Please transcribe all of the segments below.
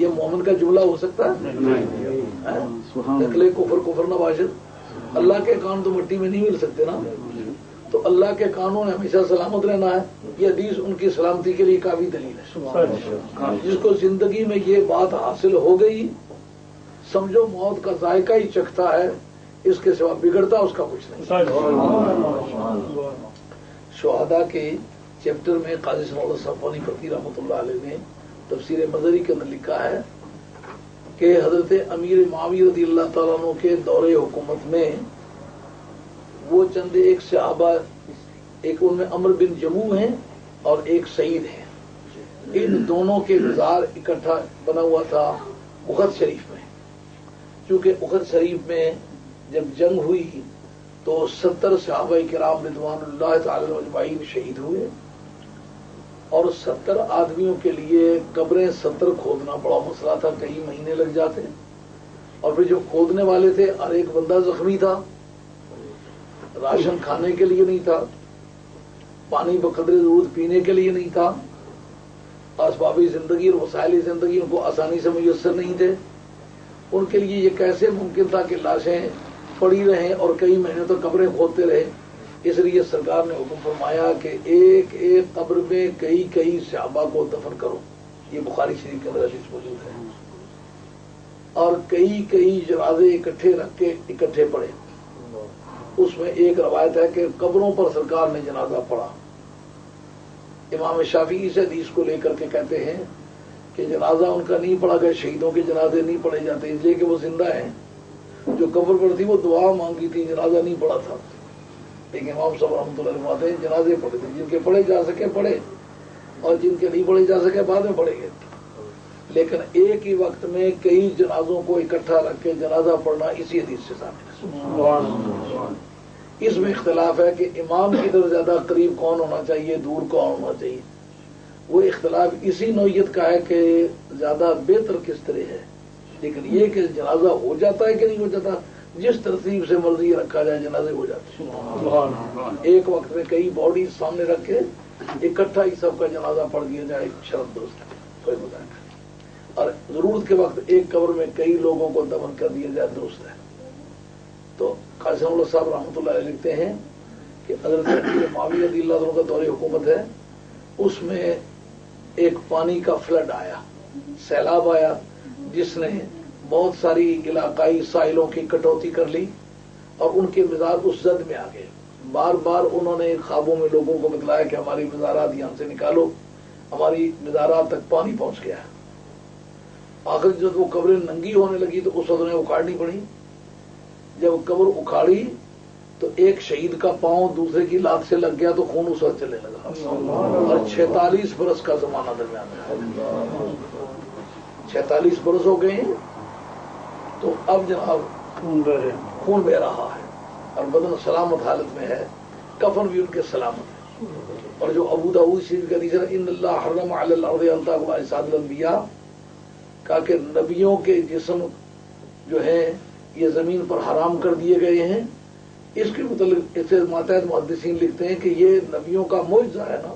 یہ مومن کا جملہ ہو سکتا ہے؟ نقلے کفر کفر نباشد. اللہ کے کان تو مٹی میں نہیں مل سکتے نا. تو اللہ کے کانوں نے ہمیشہ سلامت رہنا ہے. یہ حدیث ان کی سلامتی کے لیے کافی دلیل ہے. جس کو زندگی میں یہ بات حاصل ہو گئی سمجھو موت کا ذائقہ ہی چکھتا ہے, اس کے سوا بگڑتا اس کا کچھ نہیں. شہداء کے چیپٹر میں قاضی ثناء اللہ صفوانی فقی رحمۃ اللہ علیہ نے تفسیر مظہری کے اندر لکھا ہے کہ حضرت امیر معاویہ رضی اللہ تعالیٰ عنہ کے دور حکومت میں وہ چند ایک صحابہ, ایک ان میں عمر بن جموح ہیں اور ایک سعید ہیں, ان دونوں کے مزار اکٹھا بنا ہوا تھا احد شریف میں. چونکہ احد شریف میں جب جنگ ہوئی تو 70 صحابہ کرام رضوان اللہ تعالی اجمعین شہید ہوئے, اور 70 آدمیوں کے لیے قبریں 70 کھودنا بڑا مسئلہ تھا, کئی مہینے لگ جاتے. اور پھر جو کھودنے والے تھے ہر ایک بندہ زخمی تھا, راشن کھانے کے لیے نہیں تھا, پانی بقدر ضرورت پینے کے لیے نہیں تھا, اسباب زندگی اور وسائل زندگی ان کو آسانی سے میسر نہیں تھے. ان کے لیے یہ کیسے ممکن تھا کہ لاشیں پڑی رہیں اور کئی مہینوں تک قبریں کھودتے رہے. اس لیے سرکار نے حکم فرمایا کہ ایک ایک قبر میں کئی کئی صحابہ کو دفن کرو. یہ بخاری شریف کے اندر حدیث موجود ہے. اور کئی کئی جنازے اکٹھے رکھ کے اکٹھے پڑے. اس میں ایک روایت ہے کہ قبروں پر سرکار نے جنازہ پڑھا. امام شافعی سے حدیث کو لے کر کے کہتے ہیں کہ جنازہ ان کا نہیں پڑھا گیا, شہیدوں کے جنازے نہیں پڑھے جاتے اس لیے کہ وہ زندہ ہیں. جو قبر پر تھی وہ دعا مانگی تھی, جنازہ نہیں پڑھا تھا. لیکن امام صاحب رحمۃ اللہ فرماتے ہیں جنازے پڑھے تھے, جن کے پڑھے جا سکے پڑھے اور جن کے نہیں پڑھے جا سکے بعد میں پڑھے گئے. لیکن ایک ہی وقت میں کئی جنازوں کو اکٹھا رکھ کے جنازہ پڑھنا اسی حدیث سے ثابت ہے. اس میں اختلاف ہے کہ امام کی طرف زیادہ قریب کون ہونا چاہیے, دور کون ہونا چاہیے. وہ اختلاف اسی نوعیت کا ہے کہ زیادہ بہتر کس طرح ہے. لیکن یہ کہ جنازہ ہو جاتا ہے کہ نہیں ہو جاتا, جس ترتیب سے مرضی رکھا جائے جنازے ہو جاتے ہیں. ایک وقت میں کئی باڈی سامنے رکھ کے اکٹھا ہی سب کا جنازہ پڑھ دیا جائے, شرط درست ہے. اور ضرورت کے وقت ایک قبر میں کئی لوگوں کو دفن کر دیا جائے, درست ہے. تو قاضی ثناء اللہ صاحب رحمۃ اللہ علیہ لکھتے ہیں کہ حضرت معاویہ رضی اللہ عنہ کا دور حکومت ہے, اس میں ایک پانی کا فلڈ آیا, سیلاب آیا, جس نے بہت ساری علاقائی ساحلوں کی کٹوتی کر لی اور ان کے مزار اس زد میں آ گئے. بار بار انہوں نے خوابوں میں لوگوں کو بتلایا کہ ہماری مزارات یہاں سے نکالو, ہماری مزارات تک پانی پہنچ گیا. آخر جب وہ قبریں ننگی ہونے لگی تو اس وقت انہیں اکھاڑنی پڑی. جب قبر اکھاڑی تو ایک شہید کا پاؤں دوسرے کی لات سے لگ گیا تو خون اس وقت چلنے لگا. اور 46 برس کا زمانہ درمیان میں, 46 برس ہو گئے ہیں. تو اب جناب خون بہ رہا ہے اور بدن سلامت حالت میں ہے, کفن بھی ان کے سلامت ہے. اور جو ابو داؤد شریف کا حدیث ہے ان اللہ حرم علی الارض ان تاکل اجساد الانبیاء, کہا کہ نبیوں کے جسم جو ہیں یہ زمین پر حرام کر دیے گئے ہیں. اس کے متعلق اسے ماتحت محدثین لکھتے ہیں کہ یہ نبیوں کا معجزہ ہے نا.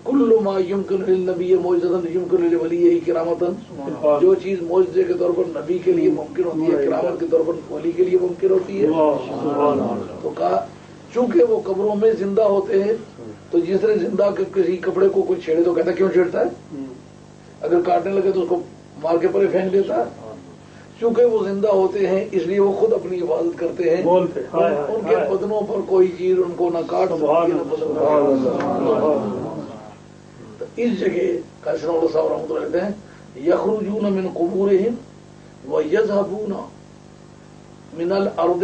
کل ما یمکن للنبی معجزۃ یمکن للولی کرامۃ, جو چیز معجزے کے طور پر نبی کے لیے ممکن ہوتی ہے کرامت کے طور پر ولی کے لیے ممکن ہوتی ہے. تو کہا چونکہ وہ قبروں میں زندہ ہوتے ہیں تو جس طرح زندہ کسی کپڑے کو کوئی چھیڑے تو کہتا کیوں چھیڑتا ہے, اگر کاٹنے لگے تو اس کو مار کے پرے پھینک دیتا ہے. چونکہ وہ زندہ ہوتے ہیں اس لیے وہ خود اپنی حفاظت کرتے ہیں, ان کے بدنوں پر کوئی چیز ان کو نہ کاٹ سکتی نہ بدن. اس جگہ قاضی ثناء اللہ صاحب رحمۃ اللہ کہتے ہیں یخرجون من قبورہم ویذهبون من الارض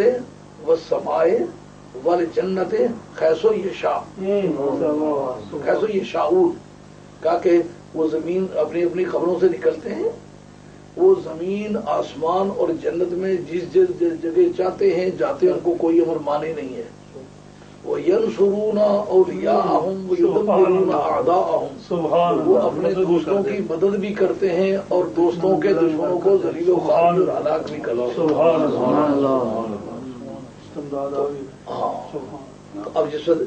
والسماء والجنت حیث یشاءون, کہا کہ وہ زمین اپنی اپنی قبروں سے نکلتے ہیں, وہ زمین آسمان اور جنت میں جس جس جگہ چاہتے ہیں جاتے ہیں, ان کو کوئی امر مانے نہیں ہے. وَيَنْصُرُونَ أَوْلِيَاءَهُمْ وَيُدَمِّرُونَ أَعْدَاءَهُمْ, وہ اپنے دوستوں کی مدد بھی کرتے ہیں اور دوستوں کے دشمنوں کو ذلیل و خوار اور ہلاک بھی کرتے ہیں. سبحان اللہ. ہاں, اب جس وقت